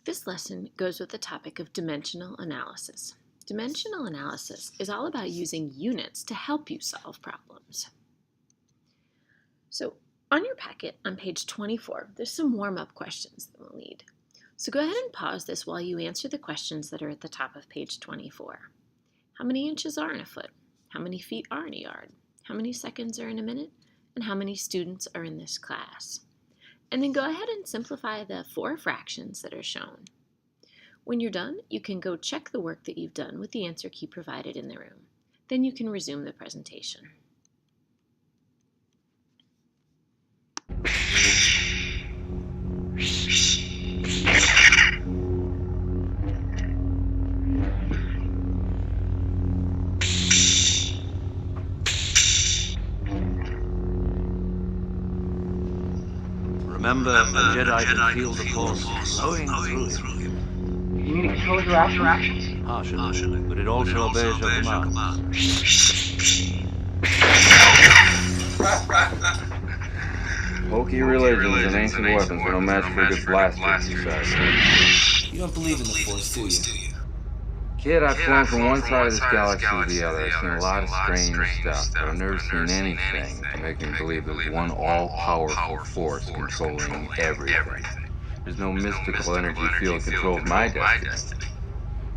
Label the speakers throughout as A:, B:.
A: This lesson goes with the topic of dimensional analysis. Dimensional analysis is all about using units to help you solve problems. So on your packet on page 24, there's some warm-up questions that we'll need. So go ahead and pause this while you answer the questions that are at the top of page 24. How many inches are in a foot? How many feet are in a yard? How many seconds are in a minute? And how many students are in this class? And then go ahead and simplify the 4 fractions that are shown. When you're done, you can go check the work that you've done with the answer key provided in the room. Then you can resume the presentation.
B: Remember, a Jedi can feel the Force flowing through him.
C: You mean it controls your actions?
B: Partially, but it also obeys your commands.
D: Bulky religions and ancient weapons are no match for a good blaster, you say.
E: You don't believe in the Force, do you?
D: Kid, I've flown from one side of this galaxy to the other. I've seen a lot of strange stuff, but I've never seen anything to make me believe there's one all-powerful force controlling everything. There's no mystical energy field that controls my destiny.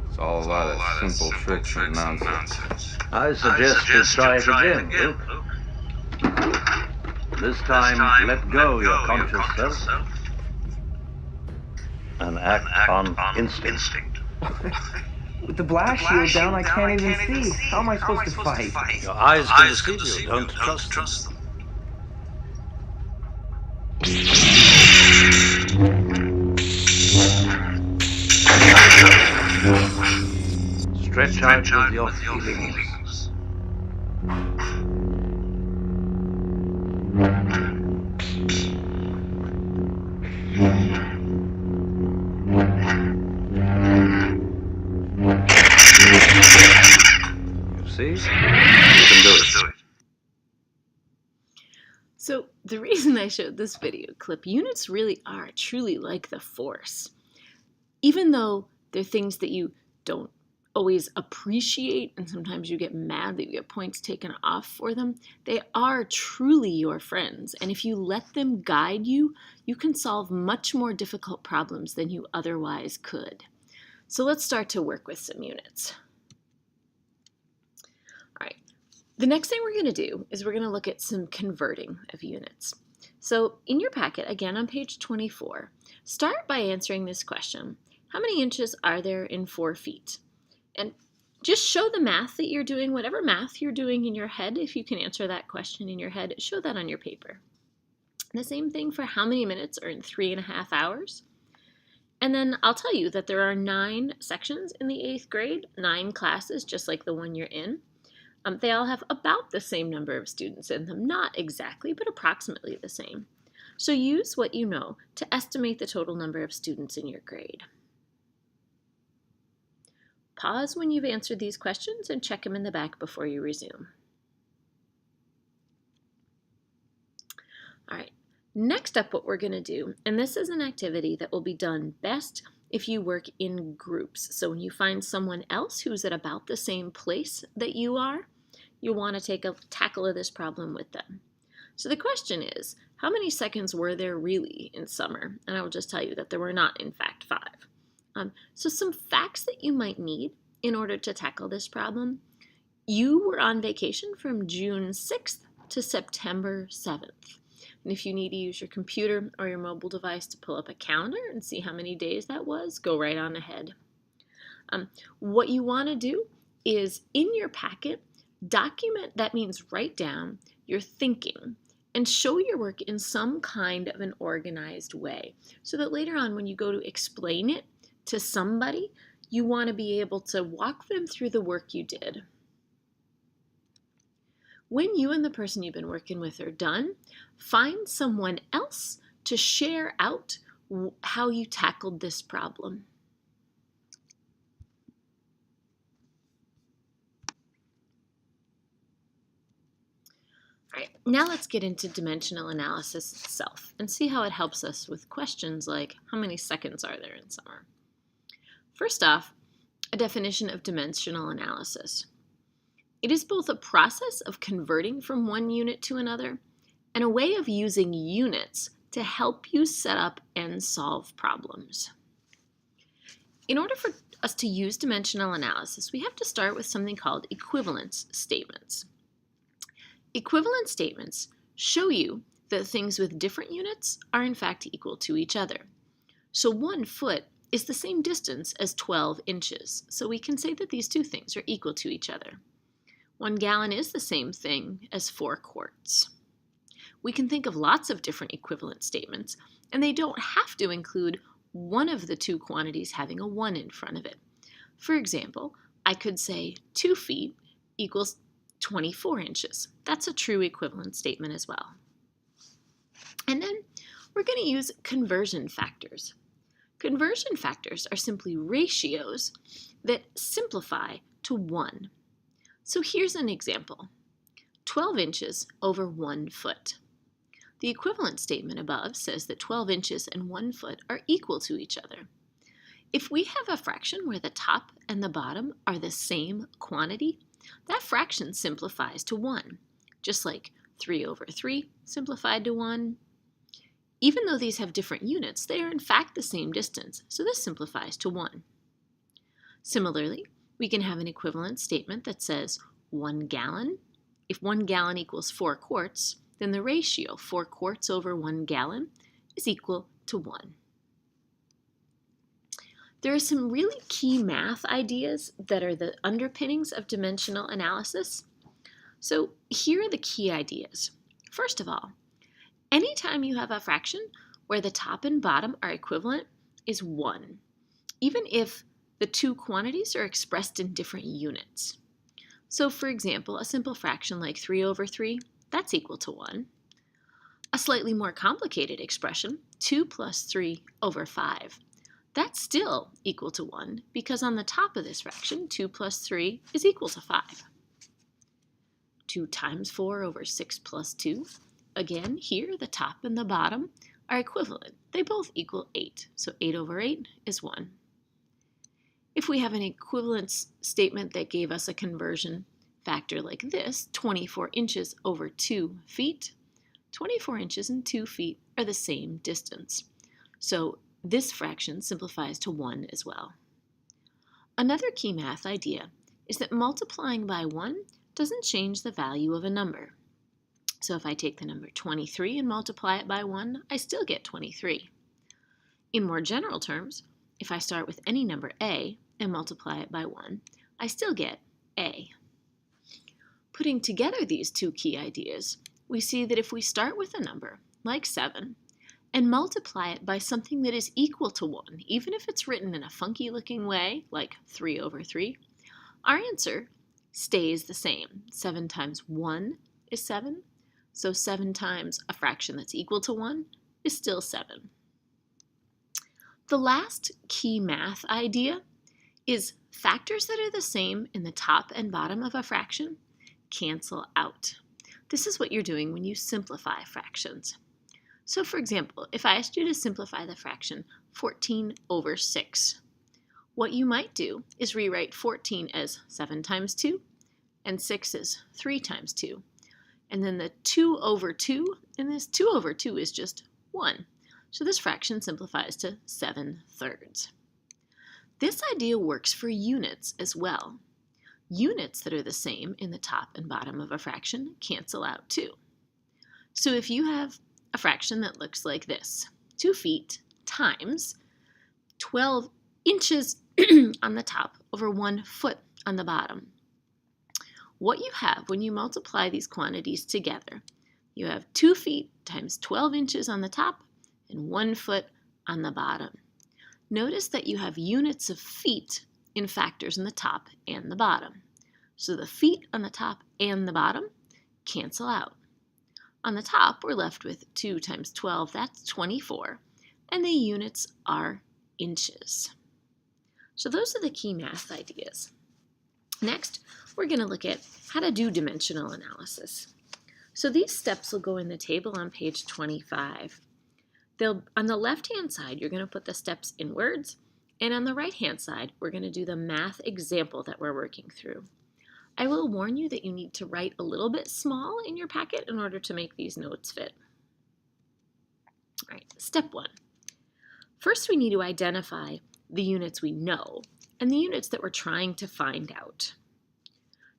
D: It's all a lot of simple tricks and nonsense.
B: I suggest you try it again, Luke. This time, let go your conscious self and act on instinct.
C: With the blast shield down, I can't even see. How am I supposed to fight?
B: Your eyes can deceive you. Don't trust them. Stretch out with your feelings. See? You can do it.
A: So the reason I showed this video clip, units really are truly like the Force. Even though they're things that you don't always appreciate, and sometimes you get mad that you get points taken off for them, they are truly your friends. And if you let them guide you, you can solve much more difficult problems than you otherwise could. So let's start to work with some units. All right, the next thing we're going to do is we're going to look at some converting of units. So in your packet, again on page 24, start by answering this question. How many inches are there in 4 feet? And just show the math that you're doing, whatever math you're doing in your head. If you can answer that question in your head, show that on your paper. The same thing for how many minutes are in 3.5 hours. And then I'll tell you that there are 9 sections in the 8th grade, 9 classes, just like the one you're in. They all have about the same number of students in them, not exactly, but approximately the same. So use what you know to estimate the total number of students in your grade. Pause when you've answered these questions and check them in the back before you resume. All right, next up what we're going to do, and this is an activity that will be done best if you work in groups. So when you find someone else who's at about the same place that you are, you'll want to take a tackle of this problem with them. So the question is, how many seconds were there really in summer? And I will just tell you that there were not, in fact, 5. So some facts that you might need in order to tackle this problem. You were on vacation from June 6th to September 7th. And if you need to use your computer or your mobile device to pull up a calendar and see how many days that was, go right on ahead. What you want to do is in your packet, document, that means write down your thinking and show your work in some kind of an organized way so that later on when you go to explain it to somebody, you want to be able to walk them through the work you did. When you and the person you've been working with are done, find someone else to share out how you tackled this problem. All right, now let's get into dimensional analysis itself and see how it helps us with questions like how many seconds are there in summer? First off, a definition of dimensional analysis. It is both a process of converting from one unit to another and a way of using units to help you set up and solve problems. In order for us to use dimensional analysis, we have to start with something called equivalence statements. Equivalence statements show you that things with different units are in fact equal to each other. So 1 foot is the same distance as 12 inches, so we can say that these two things are equal to each other. 1 gallon is the same thing as 4 quarts. We can think of lots of different equivalent statements, and they don't have to include one of the two quantities having a 1 in front of it. For example, I could say 2 feet equals 24 inches. That's a true equivalent statement as well. And then we're going to use conversion factors. Conversion factors are simply ratios that simplify to 1. So here's an example. 12 inches over 1 foot. The equivalent statement above says that 12 inches and 1 foot are equal to each other. If we have a fraction where the top and the bottom are the same quantity, that fraction simplifies to 1, just like 3 over 3 simplified to 1. Even though these have different units, they are in fact the same distance, so this simplifies to 1. Similarly, we can have an equivalent statement that says 1 gallon. If 1 gallon equals 4 quarts, then the ratio 4 quarts over 1 gallon is equal to 1. There are some really key math ideas that are the underpinnings of dimensional analysis. So here are the key ideas. First of all, anytime you have a fraction where the top and bottom are equivalent is 1, even if the two quantities are expressed in different units. So for example, a simple fraction like 3 over 3, that's equal to 1. A slightly more complicated expression, 2 plus 3 over 5, that's still equal to 1 because on the top of this fraction, 2 plus 3 is equal to 5. 2 times 4 over 6 plus 2. Again, here the top and the bottom are equivalent. They both equal 8, so 8 over 8 is 1. If we have an equivalence statement that gave us a conversion factor like this, 24 inches over 2 feet, 24 inches and 2 feet are the same distance. So this fraction simplifies to 1 as well. Another key math idea is that multiplying by 1 doesn't change the value of a number. So if I take the number 23 and multiply it by 1, I still get 23. In more general terms, if I start with any number a and multiply it by 1, I still get a. Putting together these two key ideas, we see that if we start with a number, like 7, and multiply it by something that is equal to 1, even if it's written in a funky-looking way, like 3 over 3, our answer stays the same. 7 times 1 is 7, so 7 times a fraction that's equal to 1 is still 7. The last key math idea is factors that are the same in the top and bottom of a fraction cancel out. This is what you're doing when you simplify fractions. So for example, if I asked you to simplify the fraction 14 over 6, what you might do is rewrite 14 as 7 times 2 and 6 as 3 times 2. And then the 2 over 2, and this 2 over 2 is just 1. So this fraction simplifies to 7/3. This idea works for units as well. Units that are the same in the top and bottom of a fraction cancel out too. So if you have a fraction that looks like this, 2 feet times 12 inches on the top over 1 foot on the bottom. What you have when you multiply these quantities together, you have 2 feet times 12 inches on the top and 1 foot on the bottom. Notice that you have units of feet in factors in the top and the bottom. So the feet on the top and the bottom cancel out. On the top, we're left with 2 times 12, that's 24, and the units are inches. So those are the key math ideas. Next, we're going to look at how to do dimensional analysis. So these steps will go in the table on page 25. On the left-hand side, you're going to put the steps in words, And on the right-hand side, we're going to do the math example that we're working through. I will warn you that you need to write a little bit small in your packet in order to make these notes fit. All right, step 1. First, we need to identify the units we know and the units that we're trying to find out.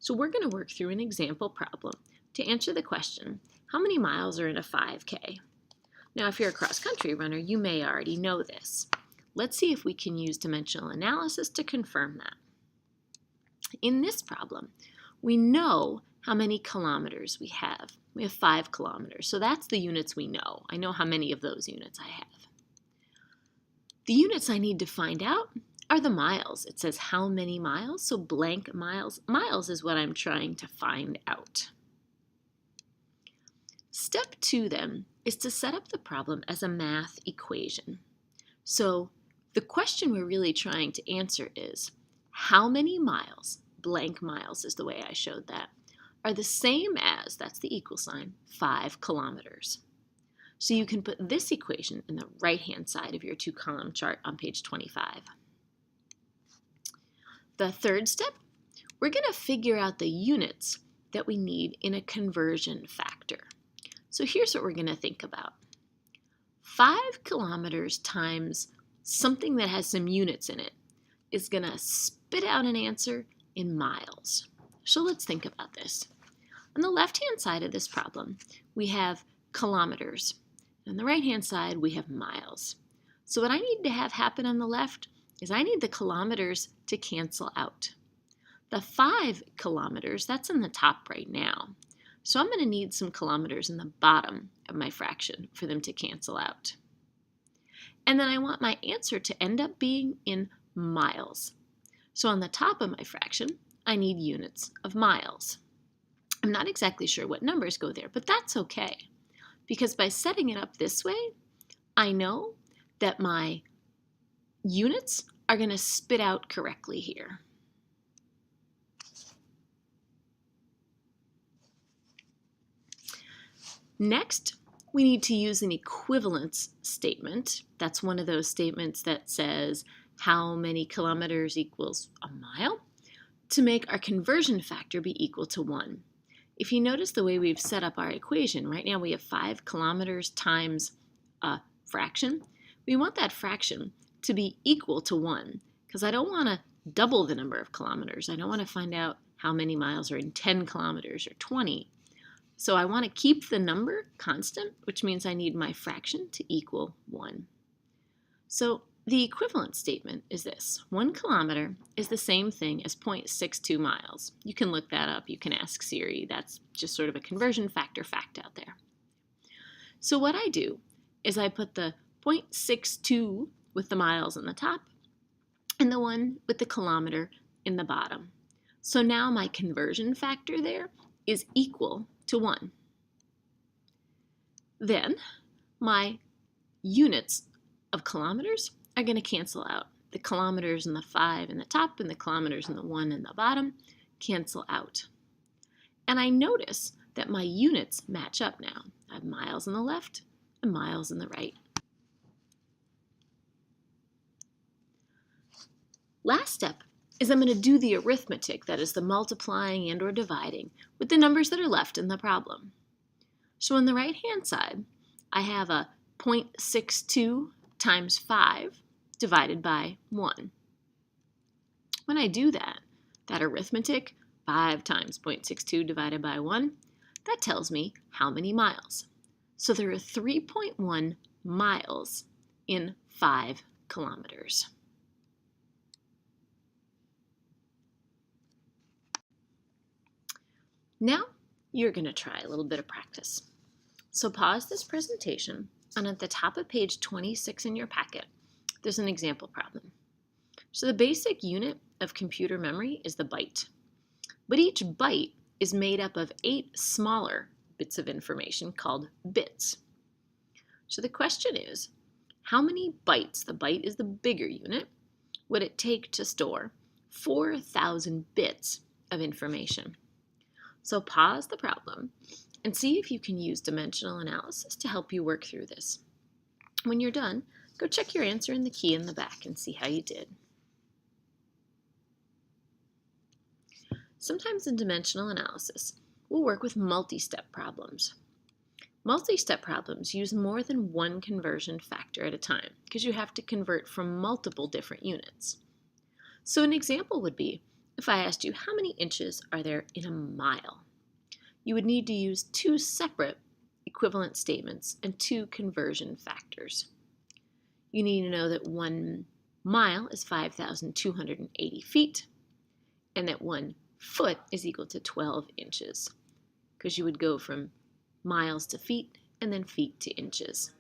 A: So we're going to work through an example problem to answer the question, how many miles are in a 5K? Now, if you're a cross-country runner, you may already know this. Let's see if we can use dimensional analysis to confirm that. In this problem, we know how many kilometers we have. We have 5 kilometers, so that's the units we know. I know how many of those units I have. The units I need to find out are the miles. It says how many miles, so blank miles. Miles is what I'm trying to find out. Step 2 then is to set up the problem as a math equation. So the question we're really trying to answer is how many miles, blank miles is the way I showed that, are the same as, that's the equal sign, 5 kilometers. So you can put this equation in the right-hand side of your 2-column chart on page 25. The third step, we're going to figure out the units that we need in a conversion factor. So here's what we're going to think about. 5 kilometers times something that has some units in it is going to spit out an answer in miles. So let's think about this. On the left-hand side of this problem, we have kilometers. On the right-hand side, we have miles. So what I need to have happen on the left is I need the kilometers to cancel out. The 5 kilometers, that's in the top right now. So I'm going to need some kilometers in the bottom of my fraction for them to cancel out. And then I want my answer to end up being in miles. So on the top of my fraction, I need units of miles. I'm not exactly sure what numbers go there, but that's okay. Because by setting it up this way, I know that my units are going to spit out correctly here. Next, we need to use an equivalence statement. That's one of those statements that says how many kilometers equals a mile to make our conversion factor be equal to 1. If you notice the way we've set up our equation, right now we have 5 kilometers times a fraction. We want that fraction to be equal to 1 because I don't want to double the number of kilometers. I don't want to find out how many miles are in 10 kilometers or 20. So I want to keep the number constant, which means I need my fraction to equal 1. So the equivalent statement is this. 1 kilometer is the same thing as 0.62 miles. You can look that up. You can ask Siri. That's just sort of a conversion factor fact out there. So what I do is I put the 0.62 with the miles in the top and the one with the kilometer in the bottom. So now my conversion factor there is equal to 1. Then my units of kilometers are going to cancel out. The kilometers in the 5 in the top and the kilometers in the 1 in the bottom cancel out. And I notice that my units match up now. I have miles on the left and miles on the right. Last step is I'm going to do the arithmetic, that is the multiplying and or dividing, with the numbers that are left in the problem. So on the right-hand side, I have a 0.62 times 5 divided by 1. When I do that arithmetic, 5 times 0.62 divided by 1, that tells me how many miles. So there are 3.1 miles in 5 kilometers. Now you're going to try a little bit of practice. So pause this presentation, and at the top of page 26 in your packet, there's an example problem. So the basic unit of computer memory is the byte, but each byte is made up of 8 smaller bits of information called bits. So the question is, how many bytes, the byte is the bigger unit, would it take to store 4,000 bits of information? So pause the problem and see if you can use dimensional analysis to help you work through this. When you're done, Go check your answer in the key in the back and see how you did. Sometimes in dimensional analysis, we'll work with multi-step problems. Multi-step problems use more than one conversion factor at a time because you have to convert from multiple different units. So an example would be if I asked you how many inches are there in a mile. You would need to use two separate equivalent statements and two conversion factors. You need to know that 1 mile is 5,280 feet and that 1 foot is equal to 12 inches because you would go from miles to feet and then feet to inches.